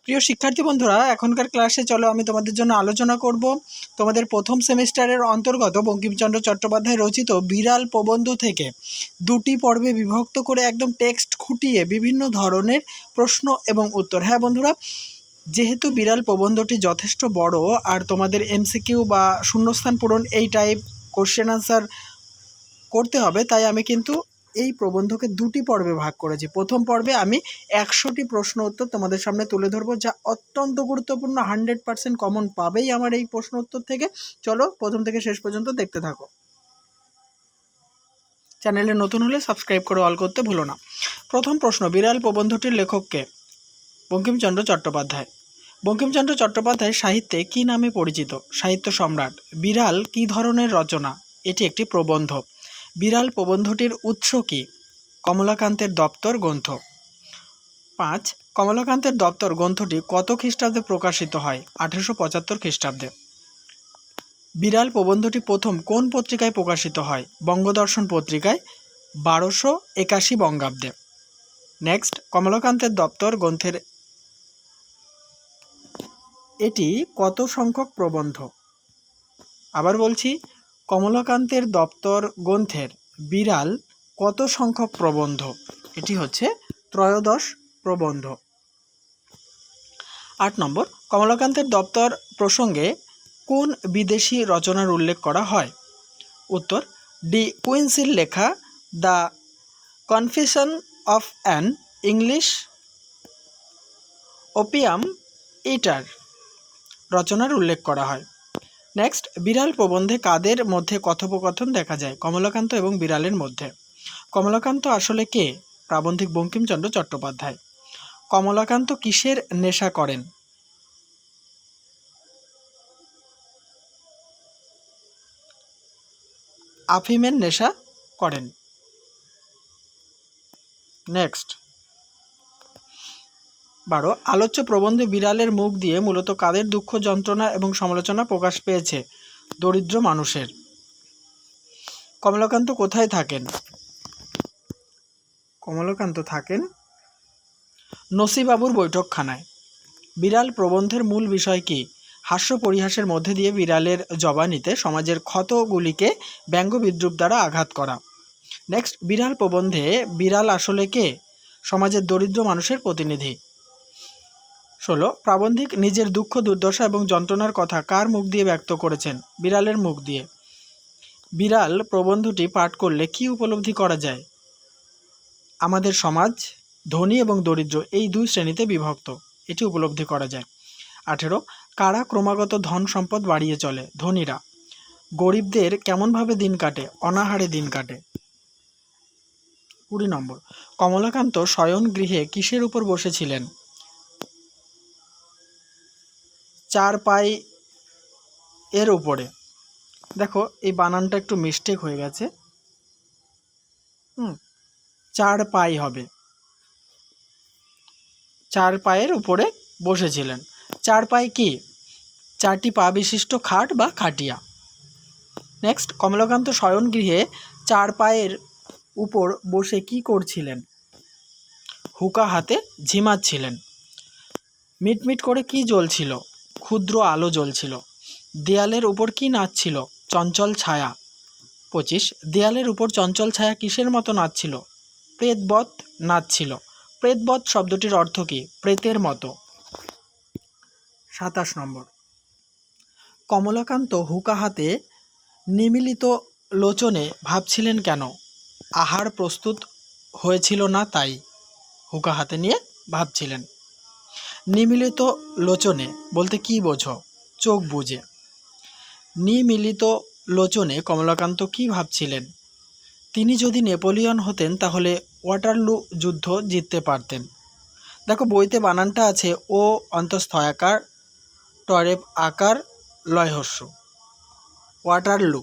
প্রিয় শিক্ষার্থী বন্ধুরা, এখনকার ক্লাসে চলো আমি তোমাদের জন্য আলোচনা করব তোমাদের প্রথম সেমিস্টারের অন্তর্গত বঙ্কিমচন্দ্র চট্টোপাধ্যায় রচিত বিড়াল প্রবন্ধ থেকে দুটি পর্বে বিভক্ত করে একদম টেক্সট খুঁটিয়ে বিভিন্ন ধরনের প্রশ্ন এবং উত্তর। হ্যাঁ বন্ধুরা, যেহেতু বিড়াল প্রবন্ধটি যথেষ্ট বড় আর তোমাদের এমসিকিউ বা শূন্যস্থান পূরণ এই টাইপ কোশ্চেন আনসার করতে হবে, তাই আমি কিন্তু এই প্রবন্ধকে দুটি পর্বে ভাগ করেছি। প্রথম পর্বে আমি 100টি প্রশ্ন উত্তর তোমাদের সামনে তুলে ধরবো, যা অত্যন্ত গুরুত্বপূর্ণ, 100% কমন পাবেই আমার এই প্রশ্ন উত্তর থেকে। চলো প্রথম থেকে শেষ পর্যন্ত দেখতে থাকো। চ্যানেলে নতুন হলে সাবস্ক্রাইব করে অল করতে ভুলো না। প্রথম প্রশ্ন, বিড়াল প্রবন্ধটির লেখককে? বঙ্কিমচন্দ্র চট্টোপাধ্যায়। বঙ্কিমচন্দ্র চট্টোপাধ্যায় সাহিত্যে কী নামে পরিচিত? সাহিত্য সম্রাট। বিড়াল কী ধরনের রচনা? এটি একটি প্রবন্ধ। বিড়াল প্রবন্ধটির উৎস কী? কমলাকান্তের দপ্তর গ্রন্থ। 5. কমলাকান্তের দপ্তর গ্রন্থটি কত খ্রিস্টাব্দে প্রকাশিত হয়? 1875 খ্রিস্টাব্দে। বিড়াল প্রবন্ধটি প্রথম কোন পত্রিকায় প্রকাশিত হয়? বঙ্গদর্শন পত্রিকায়, 1281 বঙ্গাব্দে। নেক্সট, কমলাকান্তের দপ্তর গ্রন্থের এটি কত সংখ্যক প্রবন্ধ? আবার বলছি, কমলাকান্তের দপ্তর গ্রন্থের বিড়াল কত সংখ্যক প্রবন্ধ? এটি হচ্ছে 13 প্রবন্ধ। 8 নম্বর, কমলাকান্তের দপ্তর প্রসঙ্গে কোন বিদেশি রচনার উল্লেখ করা হয়? উত্তর, ডি কুইন্সির লেখা the confession of an English opium eater রচনার উল্লেখ করা হয়। নেক্সট, বিড়াল প্রবন্ধে কাদের মধ্যে কথোপকথন দেখা যায়? কমলাকান্ত এবং বিড়ালের মধ্যে। কমলাকান্ত আসলে কে? প্রাবন্ধিক বঙ্কিমচন্দ্র চট্টোপাধ্যায়। কমলাকান্ত কিসের নেশা করেন? আফিমের নেশা করেন। নেক্সট, 12, আলোচ্য প্রবন্ধে বিড়ালের মুখ দিয়ে মূলত কাদের দুঃখ, যন্ত্রণা এবং সমালোচনা প্রকাশ পেয়েছে? দরিদ্র মানুষের। কমলাকান্ত কোথায় থাকেন? কমলাকান্ত থাকেন নসিবাবুর বৈঠকখানায়। বিড়াল প্রবন্ধের মূল বিষয় কি? হাস্য পরিহাসের মধ্যে দিয়ে বিড়ালের জবানিতে সমাজের ক্ষতগুলিকে ব্যঙ্গ বিদ্রুপ দ্বারা আঘাত করা। নেক্সট, বিড়াল প্রবন্ধে বিড়াল আসলে কে? সমাজের দরিদ্র মানুষের প্রতিনিধি। 16, প্রাবন্ধিক নিজের দুঃখ, দুর্দশা এবং যন্ত্রণার কথা কার মুখ দিয়ে ব্যক্ত করেছেন? বিড়ালের মুখ দিয়ে। বিড়াল প্রবন্ধটি পাঠ করলে কি উপলব্ধি করা যায়? আমাদের সমাজ ধনী এবং দরিদ্র এই দুই শ্রেণীতে বিভক্ত, এটি উপলব্ধি করা যায়। 18, কারা ক্রমাগত ধন সম্পদ বাড়িয়ে চলে? ধনীরা। গরিবদের কেমনভাবে দিন কাটে? অনাহারে দিন কাটে। 20 নম্বর, কমলাকান্ত শয়ন গৃহে কিসের উপর বসেছিলেন? 4 পাই এর উপরে। দেখো এই বানানটা একটু মিস্টেক হয়ে গেছে। 4 পাই হবে। 4 পায়ের উপরে বসেছিলেন। 4 পাই কি? 4টি পা বিশিষ্ট খাট বা খাটিয়া। নেক্সট, কমলাকান্ত শয়ন গৃহে 4 পায়ের উপর বসে কি করছিলেন? হুকা হাতে ঝিমাচ্ছিলেন। মিটমিট করে কি জ্বলছিল? ক্ষুদ্র আলো জ্বলছিল। দেয়ালের উপর কি নাচছিল? চঞ্চল ছায়া। 25, দেয়ালের উপর চঞ্চল ছায়া কিসের মতো নাচছিল? প্রেতবৎ নাচছিল। প্রেতবৎ শব্দটির অর্থ কী? প্রেতের মতো। 27 নম্বর, কমলাকান্ত হুকা হাতে নিমীলিত লোচনে ভাবছিলেন কেন? আহার প্রস্তুত হয়েছিল না তাই হুকা হাতে নিয়ে ভাবছিলেন। নিমীলিত লোচনে বলতে কি বোঝো? চোখ বুজে। নিমীলিত লোচনে কমলাকান্ত কি ভাবছিলেন? তিনি যদি নেপোলিয়ন হতেন তাহলে ওয়াটারলু যুদ্ধ জিততে পারতেন। দেখো বইতে বানানটা আছে ও অন্তঃস্থয়াকার টরেপ আকার লয়হস্য, ওয়াটারলু,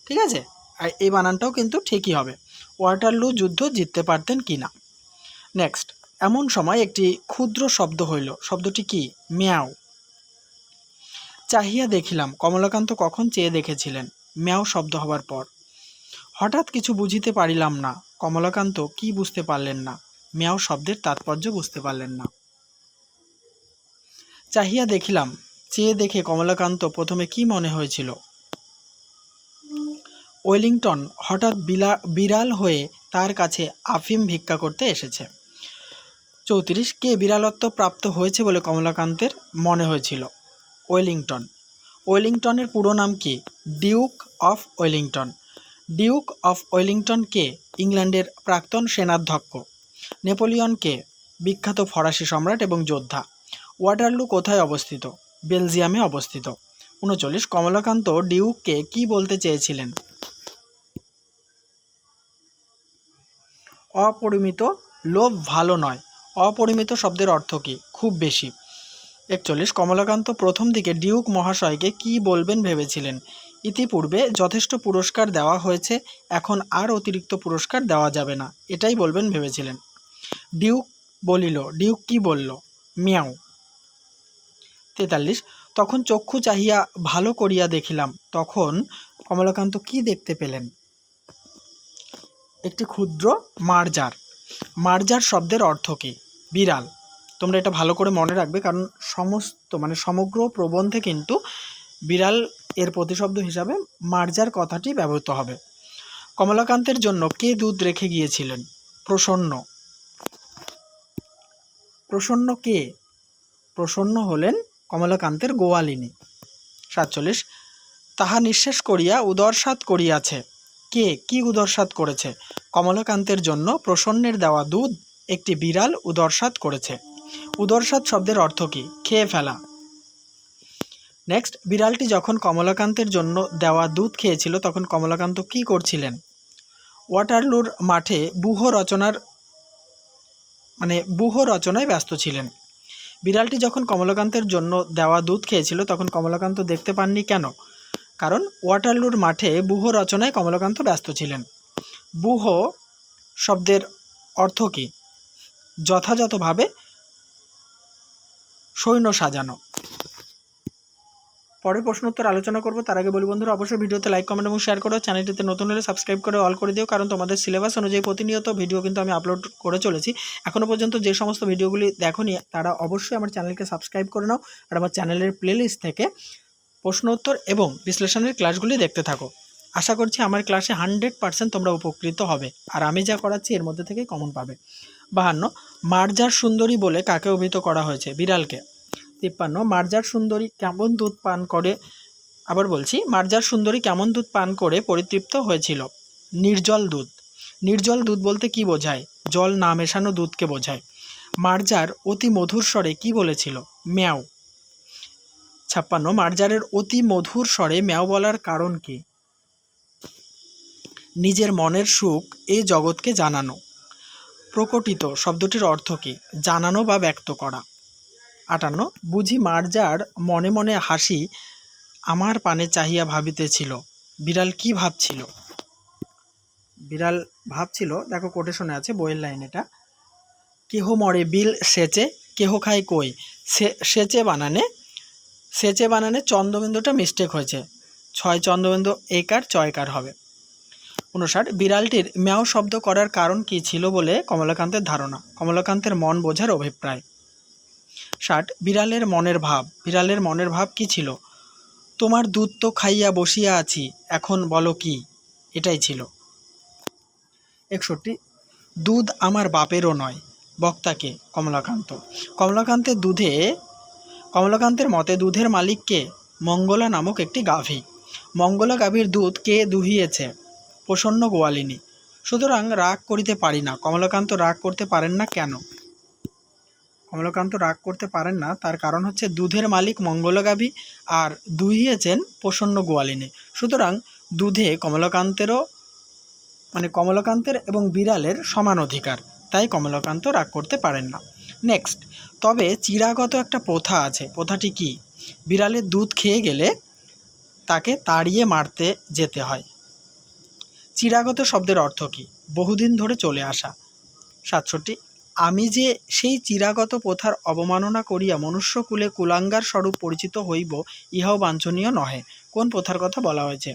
ঠিক আছে? আর এই বানানটাও কিন্তু ঠিকই হবে। ওয়াটারলু যুদ্ধ জিততে পারতেন কি না। নেক্সট, এমন সময় একটি ক্ষুদ্র শব্দ হইল, শব্দটি কি? ম্যাও। চাহিয়া দেখিলাম, কমলাকান্ত কখন চেয়ে দেখেছিলেন? ম্যাও শব্দ হবার পর। হঠাৎ কিছু বুঝিতে পারিলাম না, কমলাকান্ত কি বুঝতে পারলেন না? ম্যাও শব্দের তাৎপর্য বুঝতে পারলেন না। চাহিয়া দেখিলাম, চেয়ে দেখে কমলাকান্ত প্রথমে কি মনে হয়েছিল? ওয়েলিংটন হঠাৎ বিড়াল হয়ে তার কাছে আফিম ভিক্ষা করতে এসেছে। 34, কে বিড়ালত্ব প্রাপ্ত হয়েছে বলে কমলাকান্তের মনে হয়েছিল? ওয়েলিংটন। ওয়েলিংটনের পুরো নাম কি? Duke of Wellington. Duke of Wellington কে? ইংল্যান্ডের প্রাক্তন সেনাধ্যক্ষ। নেপোলিয়ন কে? বিখ্যাত ফরাসি সম্রাট এবং যোদ্ধা। ওয়াটারলু কোথায় অবস্থিত? বেলজিয়ামে অবস্থিত। 39, কমলাকান্ত ডিউককে কি বলতে চেয়েছিলেন? অপরিমিত লোভ ভালো নয়। অপরিমিত শব্দের অর্থ কী? খুব বেশি। 41, কমলাকান্ত প্রথম দিকে ডিউক মহাশয়কে কি বলবেন ভেবেছিলেন? ইতিপূর্বে যথেষ্ট পুরস্কার দেওয়া হয়েছে, এখন আর অতিরিক্ত পুরস্কার দেওয়া যাবে না, এটাই বলবেন ভেবেছিলেন। ডিউক বলিল, ডিউক কি বলল? মিয়াও। 43, তখন চক্ষু চাহিয়া ভালো করিয়া দেখিলাম, তখন কমলাকান্ত কি দেখতে পেলেন? একটি ক্ষুদ্র মার্জার। মার্জার শব্দের অর্থ কী? বিড়াল। তোমরা এটা ভালো করে মনে রাখবে, কারণ সমগ্র প্রবন্ধে কিন্তু বিড়াল এর প্রতিশব্দ হিসাবে মার্জার কথাটি ব্যবহৃত হবে। কমলাকান্তের জন্য কে দুধ রেখে গিয়েছিলেন? প্রসন্ন। প্রসন্ন কে? প্রসন্ন হলেন কমলাকান্তের গোয়ালিনী। 47, তাহা নিঃশেষ করিয়া উদরসাৎ করিয়াছে। কে কি উদরসাৎ করেছে? কমলাকান্তের জন্য প্রসন্নের দেওয়া দুধ একটি বিড়াল উদরসাৎ করেছে। উদরসাৎ শব্দের অর্থ কী? খেয়ে ফেলা। নেক্সট, বিড়ালটি যখন কমলাকান্তের জন্য দেওয়া দুধ খেয়েছিল তখন কমলাকান্ত কি করছিলেন? ওয়াটারলুর মাঠে ব্যূহ রচনায় ব্যস্ত ছিলেন। বিড়ালটি যখন কমলাকান্তের জন্য দেওয়া দুধ খেয়েছিল তখন কমলাকান্ত দেখতে পাননি কেন? কারণ ওয়াটারলুর মাঠে ব্যূহ রচনায় কমলাকান্ত ব্যস্ত ছিলেন। ব্যূহ শব্দের অর্থ কী? যথাযথভাবে সৈন্য সাজানো। পরের প্রশ্ন উত্তর আলোচনা করব, তার আগে বলি বন্ধুরা অবশ্যই ভিডিওতে লাইক, কমেন্ট এবং শেয়ার করো। চ্যানেলটিতে নতুন হলে সাবস্ক্রাইব করে অল করে দিও, কারণ তোমাদের সিলেবাস অনুযায়ী প্রতিনিয়ত ভিডিও কিন্তু আমি আপলোড করে চলেছি। এখনও পর্যন্ত যে সমস্ত ভিডিওগুলি দেখোনি তারা অবশ্যই আমার চ্যানেলকে সাবস্ক্রাইব করে নাও, আর আমার চ্যানেলের প্লেলিস্ট থেকে প্রশ্ন উত্তর এবং বিশ্লেষণের ক্লাসগুলি দেখতে থাকো। আশা করছি আমার ক্লাসে 100% তোমরা উপকৃত হবে, আর আমি যা করাচ্ছি এর মধ্যে থেকে কমন পাবে। 52, মার্জার সুন্দরী বলে কাকে অভিহিত করা হয়েছে? বিড়ালকে। 53, মার্জার সুন্দরী কেমন দুধ পান করে? আবার বলছি, মার্জার সুন্দরী কেমন দুধ পান করে পরিতৃপ্ত হয়েছিল? নির্জল দুধ। নির্জল দুধ বলতে কি বোঝায়? জল না মেশানো দুধকে বোঝায়। মার্জার অতি মধুর স্বরে কি বলেছিল? ম্যাও। 56, মার্জারের অতি মধুর স্বরে ম্যাও বলার কারণ কি? নিজের মনের সুখ এই জগৎকে জানানো। প্রকটিত শব্দটির অর্থ কী? জানানো বা ব্যক্ত করা। 58, বুঝি মার্জার মনে মনে হাসি আমার পানে চাহিয়া ভাবিতেছিল। বিড়াল কি ভাবছিল? বিড়াল ভাবছিল, দেখো কোটেশনে আছে, বইয়ের লাইন এটা, কেহ মরে বিল সেচে, কেহ খায় কই। সেচে বানানে চন্দ্রবিন্দুটা মিস্টেক হয়েছে, 6 চন্দ্রবিন্দু একার চয়কার হবে। 59, বিড়ালটির ম্যাও শব্দ করার কারণ কি ছিল বলে কমলাকান্তের ধারণা? কমলাকান্তের মন বোঝার অভিপ্রায়। 60, বিড়ালের মনের ভাব। বিড়ালের মনের ভাব কি ছিল? তোমার দুধ তো খাইয়া বসিয়া আছি, এখন বলো কি, এটাই ছিল। 61, দুধ আমার বাপেরও নয়। বক্তাকে? কমলাকান্ত। কমলাকান্তের মতে দুধের মালিক কে? মঙ্গলা নামক একটি গাভী। মঙ্গলা গাভীর দুধ কে দুহিয়েছে? প্রসন্ন গোয়ালিনী। সুতরাং রাগ করিতে পারি না। কমলাকান্ত রাগ করতে পারেন না কেন? কমলাকান্ত রাগ করতে পারেন না, তার কারণ হচ্ছে দুধের মালিক মঙ্গলা গাভী আর দুহিয়েছেন প্রসন্ন গোয়ালিনী। সুতরাং দুধে কমলাকান্তের এবং বিড়ালের সমান অধিকার, তাই কমলাকান্ত রাগ করতে পারেন না। নেক্সট, তবে চিরাগত একটা প্রথা আছে। প্রথাটি কি? বিড়ালের দুধ খেয়ে গেলে তাকে তাড়িয়ে মারতে যেতে হয়। চিরাগত শব্দের অর্থ কী? বহুদিন ধরে চলে আসা। 67, আমি যে সেই চিরাগত প্রথার অবমাননা করিয়া মনুষ্যকুলে কুলাঙ্গার স্বরূপ পরিচিত হইব, ইহাও বাঞ্ছনীয় নহে। কোন প্রথার কথা বলা হয়েছে?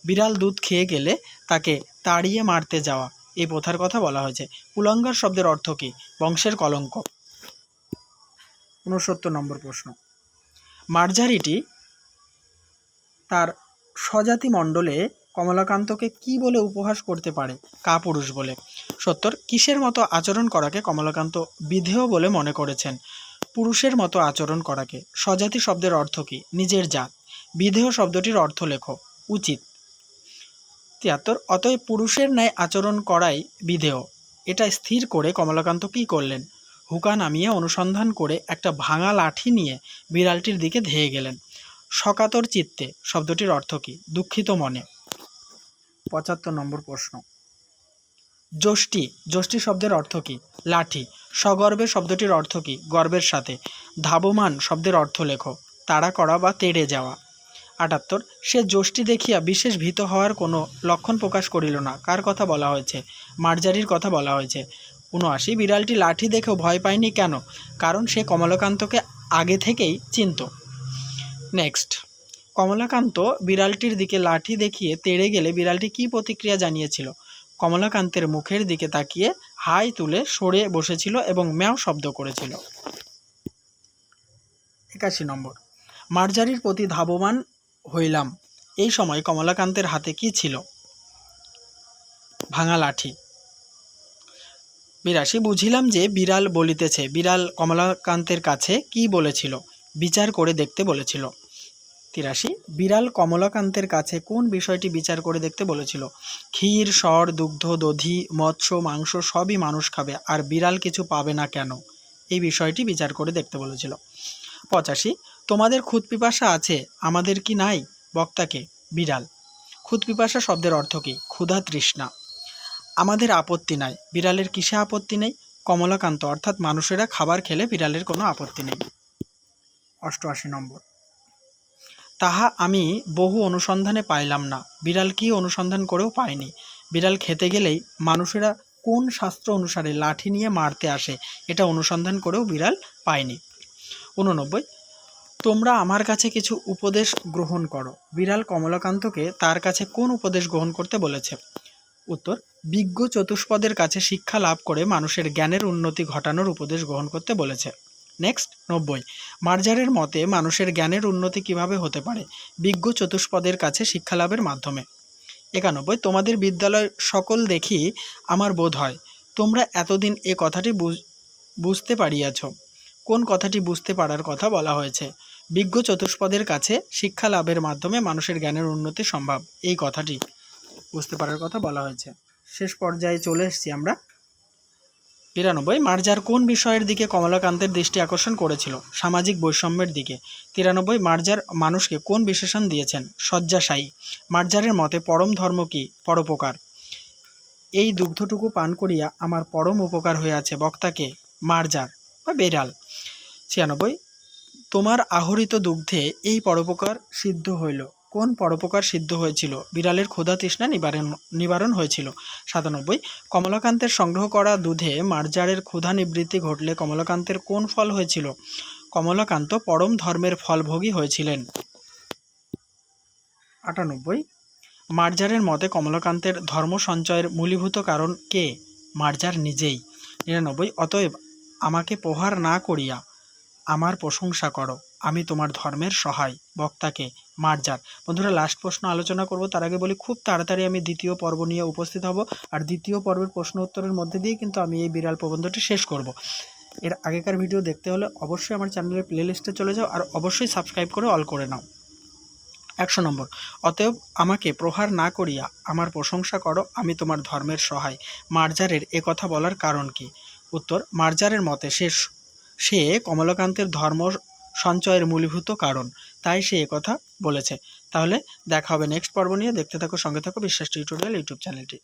বিড়াল দুধ খেয়ে গেলে তাকে তাড়িয়ে মারতে যাওয়া, এই প্রথার কথা বলা হয়েছে। কুলাঙ্গার শব্দের অর্থ কী? বংশের কলঙ্ক। 69 নম্বর প্রশ্ন, মার্জারিটি তার স্বজাতি মণ্ডলে কমলাকান্তকে কি বলে উপহাস করতে পারে? কাপুরুষ বলে। সত্তর। কিসের মতো আচরণ করাকে কমলাকান্ত বিধেয় বলে মনে করেছেন? পুরুষের মতো আচরণ করাকে। স্বজাতি শব্দের অর্থ কী? নিজের জাত। বিধেয় শব্দটির অর্থ লেখো। উচিত। ৭৩। অতএব পুরুষের ন্যায় আচরণ করাই বিধেয়, এটা স্থির করে কমলাকান্ত কী করলেন? হুকা নামিয়ে অনুসন্ধান করে একটা ভাঙা লাঠি নিয়ে বিড়ালটির দিকে ধেয়ে গেলেন। শকাতর চিত্তে শব্দটির অর্থ কী? দুঃখিত মনে। ৭৫ নম্বর প্রশ্ন। যষ্টি, যষ্টি শব্দের অর্থ কী? লাঠি। সগর্বে শব্দটির অর্থ কী? গর্বের সাথে। ধাবমান শব্দের অর্থ লেখো। তাড়া করা বা তেড়ে যাওয়া। ৭৮। সে যষ্টি দেখিয়া বিশেষ ভীত হওয়ার কোনো লক্ষণ প্রকাশ করিল না। কার কথা বলা হয়েছে? মার্জারির কথা বলা হয়েছে। ৭৯। বিড়ালটি লাঠি দেখেও ভয় পায়নি কেন? কারণ সে কমলাকান্তকে আগে থেকেই চিনত। নেক্সট। কমলাকান্ত বিড়ালটির দিকে লাঠি দেখিয়ে তেড়ে গেলে বিড়ালটি কী প্রতিক্রিয়া জানিয়েছিল? কমলাকান্তের মুখের দিকে তাকিয়ে হাই তুলে সরে বসেছিল এবং ম্যাও শব্দ করেছিল। ৮১ নম্বর। মার্জারির প্রতি ধাবমান হইলাম। এই সময় কমলাকান্তের হাতে কি ছিল? ভাঙা লাঠি। ৮২। বুঝিলাম যে বিড়াল বলিতেছে। বিড়াল কমলাকান্তের কাছে কি বলেছিল? বিচার করে দেখতে বলেছিল। ৮৩। বিড়াল কমলাকান্তের কাছে কোন বিষয়টি বিচার করে দেখতে বলেছিল? ক্ষীর, সর, দুগ্ধ, দধি, মৎস্য, মাংস সবই মানুষ খাবে, আর বিড়াল কিছু পাবে না কেন? এই বিষয়টি বিচার করে দেখতে বলেছিল। ৮৫। তোমাদের ক্ষুধ পিপাসা আছে, আমাদের কি নাই? বক্তাকে। বিড়াল। ক্ষুধ পিপাসা শব্দের অর্থ কী? ক্ষুধা তৃষ্ণা। আমাদের আপত্তি নাই। বিড়ালের কিসে আপত্তি নেই? কমলাকান্ত অর্থাৎ মানুষেরা খাবার খেলে বিড়ালের কোনো আপত্তি নেই। ৮৮ নম্বর। তাহা আমি বহু অনুসন্ধানে পাইলাম না। বিড়াল কি অনুসন্ধান করেও পায়নি। বিড়াল খেতে গেলেই মানুষেরা কোন শাস্ত্র অনুসারে লাঠি নিয়ে মারতে আসে, এটা অনুসন্ধান করেও বিড়াল পায়নি। ৮৯। তোমরা আমার কাছে কিছু উপদেশ গ্রহণ করো। বিড়াল কমলাকান্তকে তার কাছে কোন উপদেশ গ্রহণ করতে বলেছে? উত্তর। বিজ্ঞ চতুষ্পদের কাছে শিক্ষা লাভ করে মানুষের জ্ঞানের উন্নতি ঘটানোর উপদেশ গ্রহণ করতে বলেছে। নেক্সট। ৯০। মার্জারের মতে মানুষের জ্ঞানের উন্নতি কিভাবে হতে পারে? বিজ্ঞ চতুষ্পদের কাছে শিক্ষা লাভের মাধ্যমে। ৯১। তোমাদের বিদ্যালয় সকল দেখি আমার বোধ হয় তোমরা এতদিন এ কথাটি বুঝতে পারিয়াছ। কোন কথাটি বুঝতে পারার কথা বলা হয়েছে? বিজ্ঞ চতুষ্পদের কাছে শিক্ষা লাভের মাধ্যমে মানুষের জ্ঞানের উন্নতি সম্ভব, এই কথাটি বুঝতে পারার কথা বলা হয়েছে। শেষ পর্যায়ে চলে এসেছি আমরা। ৯২। মার্জার কোন বিষয়ের দিকে কমলাকান্তের দৃষ্টি আকর্ষণ করেছিল? সামাজিক বৈষম্যের দিকে। ৯৩। মার্জার মানুষকে কোন বিশেষণ দিয়েছেন? শয্যাশায়ী। মার্জারের মতে পরম ধর্ম কি? পরোপকার। এই দুগ্ধটুকু পান করিয়া আমার পরম উপকার হইয়াছে। বক্তাকে। মার্জার বা বেড়াল। ৯৬। তোমার আহরিত দুগ্ধে এই পরোপকার সিদ্ধ হইল। কোন পরোপকার সিদ্ধ হয়েছিল? বিড়ালের ক্ষুধা তৃষ্ণা নিবারণ হয়েছিল। ৯৭। কমলাকান্তের সংগ্রহ করা দুধে মার্জারের ক্ষুধা নিবৃত্তি ঘটলে কমলাকান্তের কোন ফল হয়েছিল? কমলাকান্ত পরম ধর্মের ফলভোগী হয়েছিলেন। ৯৮। মার্জারের মতে কমলাকান্তের ধর্ম সঞ্চয়ের মূলীভূত কারণ কে? মার্জার নিজেই। ৯৯। অতএব আমাকে প্রহার না করিয়া আমার প্রশংসা করো, আমি তোমার ধর্মের সহায়। বক্তাকে। মার্জার। বন্ধুরা, লাস্ট প্রশ্ন আলোচনা করব, তার আগে বলি খুব তাড়াতাড়ি আমি দ্বিতীয় পর্ব নিয়ে উপস্থিত হব, আর দ্বিতীয় পর্বের প্রশ্ন উত্তরের মধ্যে দিয়ে কিন্তু আমি এই বিড়াল প্রবন্ধটি শেষ করব। এর আগেকার ভিডিও দেখতে হলে অবশ্যই আমার চ্যানেলের প্লেলিস্টে চলে যাও, আর অবশ্যই সাবস্ক্রাইব করে অল করে নাও। ১০০ নম্বর। অতএব আমাকে প্রহার না করিয়া আমার প্রশংসা করো, আমি তোমার ধর্মের সহায়। মার্জারের এ কথা বলার কারণ কি? উত্তর। মার্জারের মতে সে কমলাকান্তের ধর্ম সঞ্চয়ের মূলীভূত কারণ, তাই সে কথা বলেছে। তাহলে দেখা হবে নেক্সট পর্ব নিয়ে। দেখতে থাকো, সঙ্গে থাকো বিশ্বাস টিউটোরিয়াল ইউটিউব চ্যানেলটি।